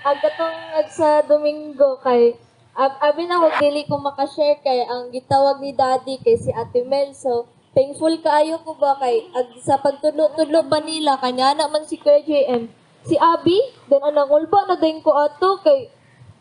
Agatong sa Domingo kay abi na ko dili ko makashare kay ang gitawag ni Daddy kay si Ate Mel. So thankful kaayo ko ba kay sa pagtudlo-tudlo ba nila kanya na man si Kuya JM. Si Abi, then anang ulba na din ko ato kay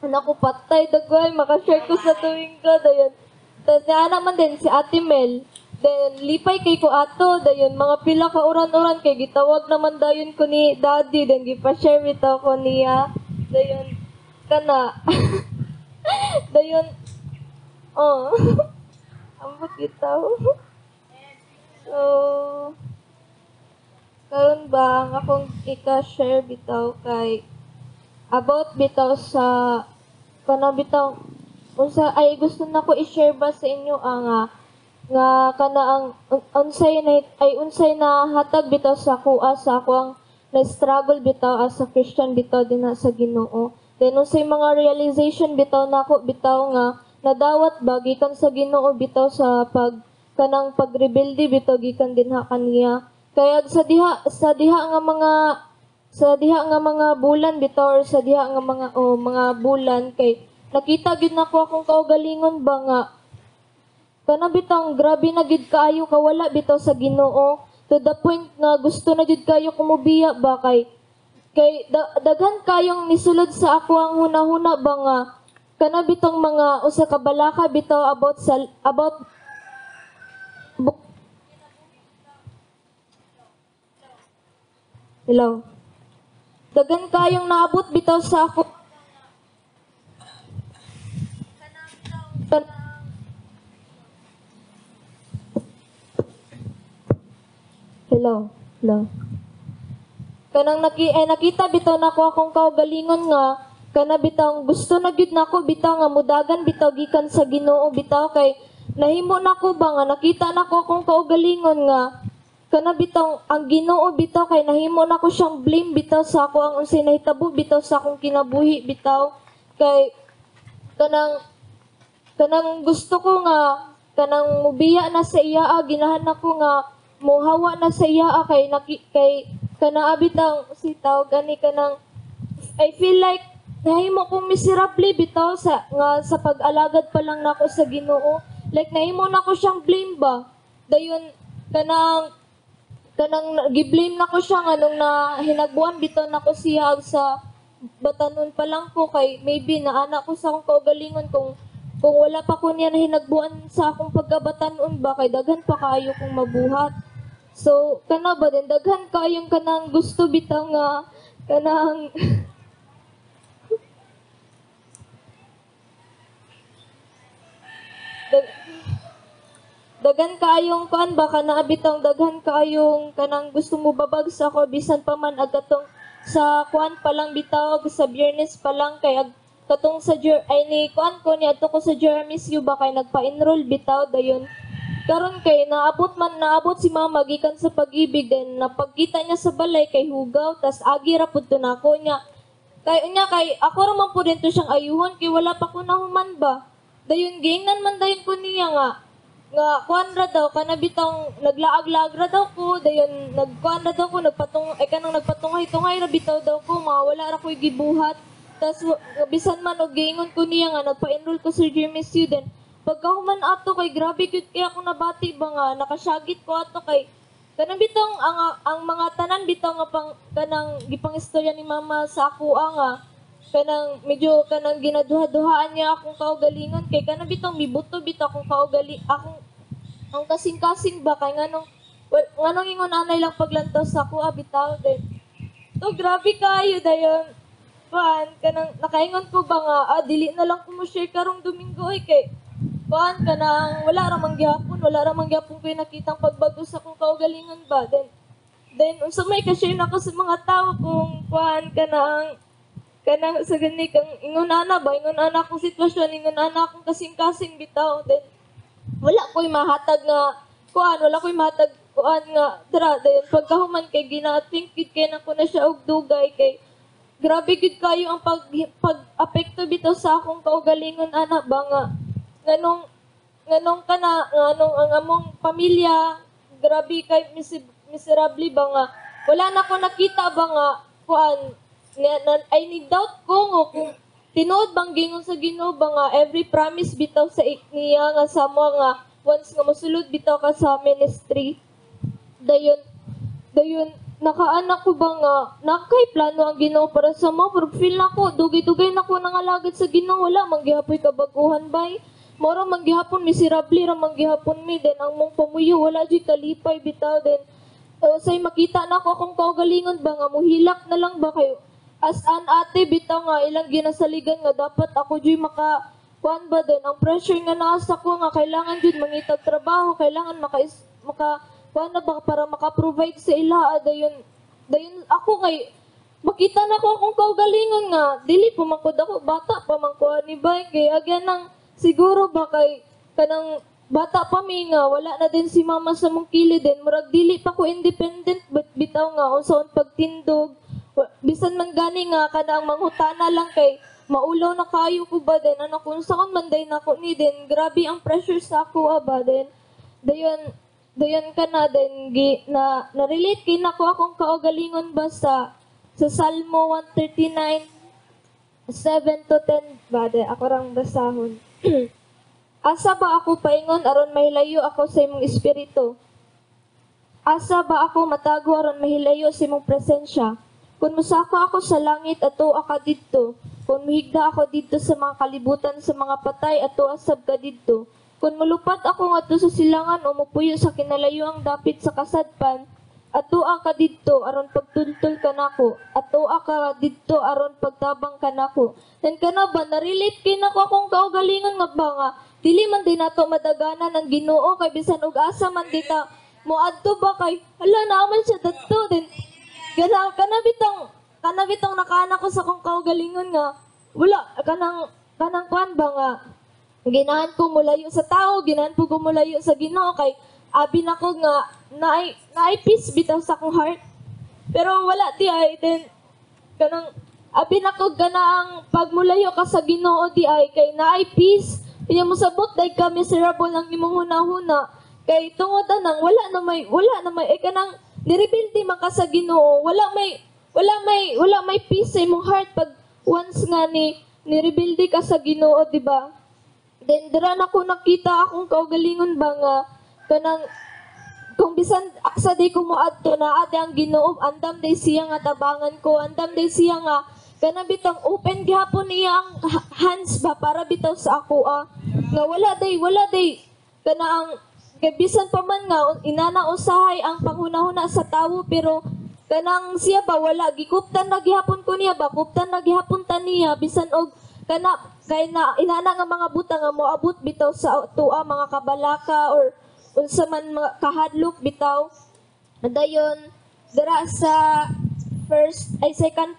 anak ko patay dagway makashare ko sa Domingo dayon. Tapos na man din si Ate Mel. Then lipay kay ko ato dayon mga pila ka oran-oran kay gitawag naman dayon ko ni Daddy then gipa-share bitaw ko niya. Dayon kana. Dayon oh. Ambot bitaw. So karon ba ang akong ika-share bitaw kay about bitaw sa kana bitaw unsa ay gusto na ko i-share ba sa inyo nga kana ang unsay na hatag bitaw sa kuha sa ako ang na-struggle bitaw as a Christian bitaw din sa Ginoo. Then unsay mga realization bitaw nako bitaw nga nadawat ba gikan sa Ginoo bitaw sa kanang pagrebelde bitaw gikan dinha kaniya. Kaya sa diha nga mga bulan bitaw or sa diha nga mga bulan kay nakita gid nako akong kaugalingon ba nga kana bitaw grabe na gid kaayo kawala bitaw sa Ginoo to the point nga gusto na gid kayo kumubiya ba kay daghan kayong nisulod sa ako ang hunahuna ba nga kana bitong mga usa ka balaka bitaw about hello. Daghan kayong naabot bitaw sa ako. Hello. Hello. Kanang nakita bitaw nako akong kaugalingon nga kana bitaw gusto na gid nako bitaw nga mudagan bitaw gikan sa Ginoo bitaw kay nahimo nako ba nga nakita nako akong kaugalingon nga kana bitaw ang Ginoo bitaw kay nahimo nako siyang blame bitaw sa ako ang unsay nahitabo bitaw sa akong kinabuhi bitaw kay kanang gusto ko nga kanang mubiya na sa iya ginahan ako nga mohawa na sa iya kay kana abitang sitaw gani kanang I feel like nahimo kong miserable bitaw sa pag-alagad pa lang nako sa Ginoo like nahimo nako siyang blame ba dayon kanang gi-blame nako siya nga nung na hinagbuan bitaw nako siya sa batanon pa lang ko kay maybe naana ko sa akong kaugalingon kung wala pa ko niya na hinagbuan sa akong pagkabatanon ba kay daghan pa kaayo kong mabuhat. So, kana ba din, daghan kayong kanang gusto bitaw nga, kanang, daghan kayong kuan ba, kana bitaw daghan kayong kanang gusto mo babagsa ko, bisan pa man agatong sa kuan pa lang bitaw, sa Biyernes pa lang, kay katong sa ni kuan ko, ni ato ko sa Jeremy's U ba, kay nagpa-enroll bitaw, dayon, karon kay naabot si mama gikan sa pag-ibig then napagkita niya sa balay kay hugaw tas agi ra pud to nako niya kay ako ra man pud dito siyang ayuhon kay wala pa ko nahuman ba dayon giingnan man dayon ko niya nga kuan ra daw kana bitang naglaag-laag ra daw ko dayon nagkuan ra daw ko kanang nagpatungay-tungay ra bitaw daw ko wala ra koy gibuhat tas bisan man og giingon ko niya nga nagpa-enroll ko sa Jeremy's U then pagkahuman ato kay grabe gyud kay ako nabati ba nga nakasyagit ko ato kay kanang bitong ang mga tanan bitaw nga kanang gipang istorya ni mama sa ako nga kanang medyo kanang ginaduha-duhaan niya akong kaugalingon kay kanang bitong mibuto bitaw akong akong ang kasing-kasing ba kay nganong ingon anay lang paglantaw sa ako bitaw then to grabe kayo dayon kanang nakaingon ko ba nga dili na lang ko mo share karong Domingo kay kanang wala ra man gyapon ko nakitang pagbago sa kong kaugalingon ba then unsa may ka-share nako sa mga tao kung kanang sa gani kang ingon ana akong sitwasyon ingon ana akong kasing-kasing bitaw then wala ko'y mahatag nga wala ko'y mahatag nga tara then pagkahuman kay gina-think kay nako na siya og dugay kay grabe gid kayo ang pag-apekto bitaw sa akong kaugalingon ana ba nga nganong ang among pamilya grabe kay miserable ba nga wala na ko nakita ba nga ay ni-doubt ko nga kung tinuod bang gingon sa Ginoo ba nga every promise bitaw sa niya nga sa mo nga once nga mosulod bitaw ka sa ministry dayon nakaanak ko ba nga nakay plano ang Ginoo para sa mo pero feel nako dugay-dugay nako nangalagad sa Ginoo wala manggihapoy kabaguhan bay moro manggihapon miserable ra manggihapon mi then ang mong pamuyo wala jud kalipay bitaw then say makita na ko kung kaugalingon ba nga muhilak na lang ba kayo as an ate bitaw nga ilang ginasaligan nga dapat ako jud maka kuan ba din ang pressure nga naa sa ko nga kailangan jud mangitag trabaho kailangan maka kuan na ba para maka-provide sa ila dayon ako kay makita na ko kung kaugalingon nga dili pa man kod ako bata pa man ko ni bay kay agyan nang siguro ba kay kanang bata pa mi nga wala na din si mama sa mong kilid din murag dili pa ko independent but bitaw nga unsaon pagtindog bisan man gani nga kanang manghutana lang kay maulaw na kayo ko ba din ano kung saan man day nako ni din grabe ang pressure sa ako ba din dayon ka na din na-relate kay nako akong kaugalingon ba sa Salmo 139 7 to 10 ba din ako rang basahon. Asa ba ako paingon aron mahilayo ako sa imong espiritu? Asa ba ako matago aron mahilayo sa imong presensya? Kung musaka ako sa langit ato ka didto, kung muhigda ako didto sa mga kalibutan sa mga patay ato asab ka didto. Kung mulupad ako ngadto sa silangan o mupuyo sa kinalayoang dapit sa kasadpan, ato ka didto aron pagtultol ka nako, ato ka didto aron pagtabang ka nako. Then kana ba na-relate kay nako akong kaugalingon nga ba nga dili man din nato madaganan ang Ginoo kay bisan og asa man dita moadto ba kay hala naaman siya dadto then kana bitong nakaana ko sa kong kaugalingon nga wala kanang kuan ba nga ginahan ko mulayo sa tao ginahan ko mulayo sa Ginoo kay abi nako nga naay peace bitaw sa akong heart pero wala di ay then kanang abi nako ganaang pagmulayo ka sa Ginoo di ay kay naay peace kaya mosabot day ka miserable ang imong hunahuna kay tungod anang wala na may kanang nirebuild man ka sa Ginoo wala may peace sa imong heart pag once nga nirebuild ka sa Ginoo di ba then dira na ko nakita akong kaugalingon ba nga kanang kung bisan sa day ko moadto na ate ang Ginoo andam day siya nga tabangan ko andam day siya nga kana bitang open gihapon niya ang hands ba para bitaw sa ako nga wala day kana ang kay bisan pa man nga inana usahay ang panghunahuna sa tawo pero kanang siya ba wala gikuptan na gihapon ko niya ba kuptan na gihapon ta niya bisan og kay na inana nga mga buta nga moabot bitaw sa tuwa mga kabalaka or unsa man mga kahadlok bitaw dayon dira sa 2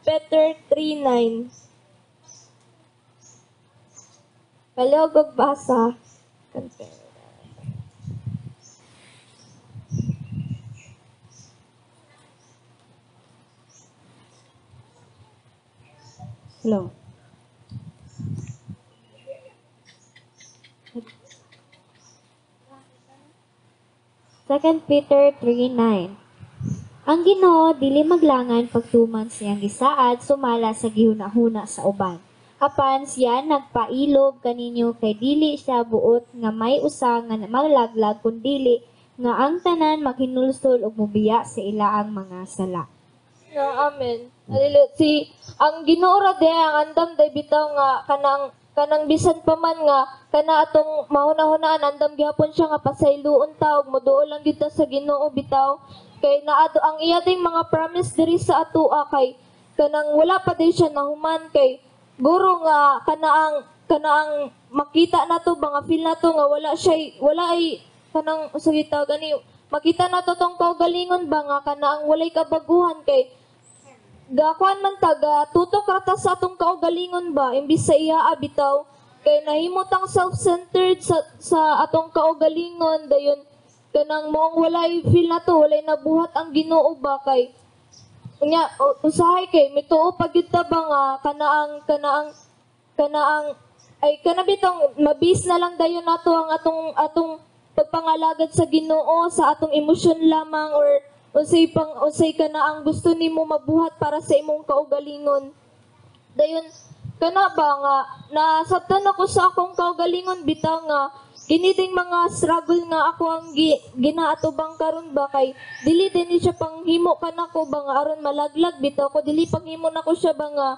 Peter 3:9 kalog basa Hello. 2 Peter 3:9 Ang Ginoo dili maglangan pagtuman siyang gisaad sumala sa gihuna-huna sa uban. Apan siya nagpailog kaninyo kay dili siya buot nga may usa nga maglaglag kundili nga ang tanan maghinulsol og mobiya sa ilaang mga sala. Amen. Si ang Ginoo ra de ang andam day bitaw nga kanang bisan pa man nga kana atong mahuna-hunaan andam gihapon siya nga pasayloon ta ug moduol lang gyud ta sa Ginoo bitaw kay naado ang iya ding mga promise diri sa atoa kay kanang wala pa din siya nahuman kay guro nga kanaang makita nato ba nga feel nato nga wala ay kanang usagita gani makita nato tong kaugalingon ba nga kanaang walay kabaguhan kay gakuan man taga tutok rata sa atong kaugalingon ba imbis sa iya bitaw kay nahimot ang self-centered sa atong kaugalingon dayon kanang moong walay feel na to walay nabuhat ang Ginoo ba kay unya usahay kay mituo pagyud ta ba nga kanaang ay kanabitong mabis na lang dayon nato ang atong pagpangalagad sa Ginoo sa atong emosyon lamang or unsay ka na ang gusto nimo mabuhat para sa imong kaugalingon. Dayon kana ba nga nasabtan ako sa akong kaugalingon bitaw nga kini ding mga struggle nga ako ang ginaatubang karon ba kay dili din siya panghimo kanako ba nga aron malaglag bitaw ko dili panghimo nako siya ba nga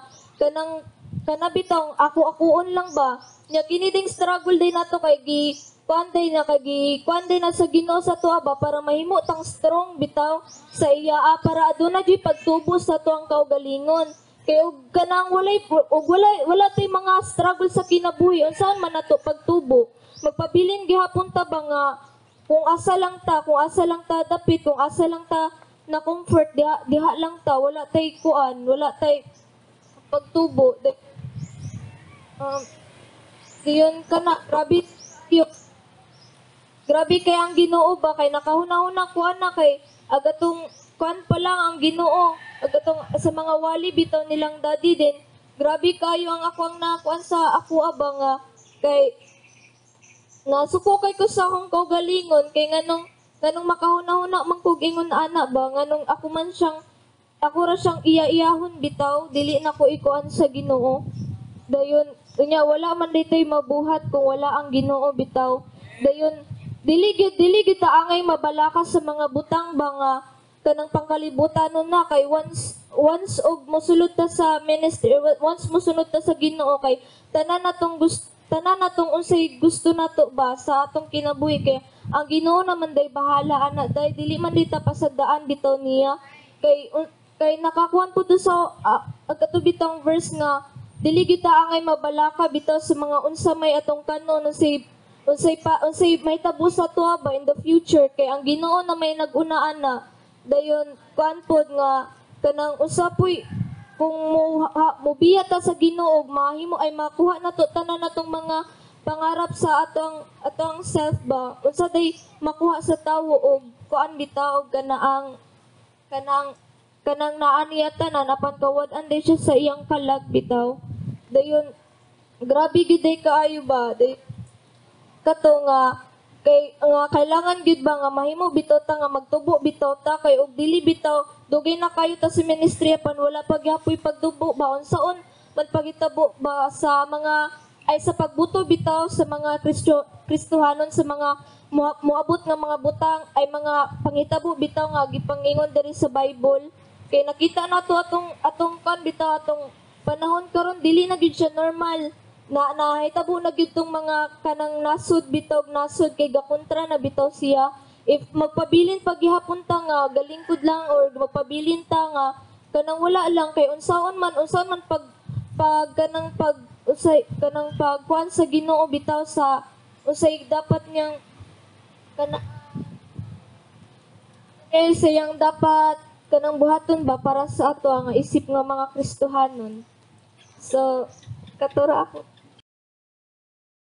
kana bitaw ako-akoon lang ba nya kini ding struggle din nato kay kuanday na sa Ginoo sa tuwa ba para mahimo tang strong bitaw sa iya para aduna gyud pagtubo sa tuang kaugalingon kay og kanang wala tay mga struggle sa kinabuhi unsaon man nato pagtubo magpabilin gihapon ta ba nga kung asa lang ta dapit kung asa lang ta na comfort diha lang ta wala tay pagtubo diyon kana grabe kay ang Ginoo ba kay nakahuna-huna kuan na kay agatong kuan pa lang ang Ginoo agatong sa mga wali bitaw nilang daddy din grabe kayo ang ako ang nakuan sa ako ba nga kay nasuko kay ko sa akong kaugalingon kay nganong makahuna-huna man kog ingon ana ba nganong ako ra siyang iya-iyahon bitaw dili na ko ikuan sa Ginoo dayon unya wala man ditoy mabuhat kung wala ang Ginoo bitaw dayon dili gid ta angay mabalaka sa mga butang ba nga kanang pangkalibutan na kay once og mosulod ta sa ministry once mosunod ta sa Ginoo kay tanan natong unsay gusto nato ba sa atong kinabuhi kay ang Ginoo naman day bahala ana day dili man dita pasadaan bitaw niya kay nakakuan po to sa ato bitong verse nga dili kita angay mabalaka bitaw sa mga unsa may atong kanon unsay may tabo sa tuwa ba in the future kay ang Ginoo na may nag-unaan na dayon kuan pod nga kanang usapoy kung mubiya ta sa Ginoo mahimo ay makuha nato tanan natong mga pangarap sa atong self ba unsa day makuha sa tawo og kuan bitaw kanang naa niya tanan apan kawad-an day siya sa iyang kalag bitaw dayon grabe gid day kaayo ba day kato nga kailangan gid ba nga mahimo bitaw ta nga magtubo bitaw ta kay og dili bitaw dugay na kayo ta sa ministry pan wala pa gyapoy pagtubo ba unsaon man pagitabo ba sa mga ay sa pagbuto bitaw sa mga Kristohanon sa mga moabot nga mga butang ay mga pangitabo bitaw nga gipangingon diri sa Bible kay nakita nato atong kan bitaw atong panahon karon dili na gid siya normal nahitabo na gyud tong mga kanang nasud kay gakontra na bitaw siya if magpabilin paghihapon ta nga galingkod lang or magpabilin ta nga kanang wala lang kay unsaon man kanang pagkuan sa Ginoo bitaw sa usay dapat niyang sayang dapat kanang buhaton ba para sa ato ang isip nga mga Kristohanon so katura ako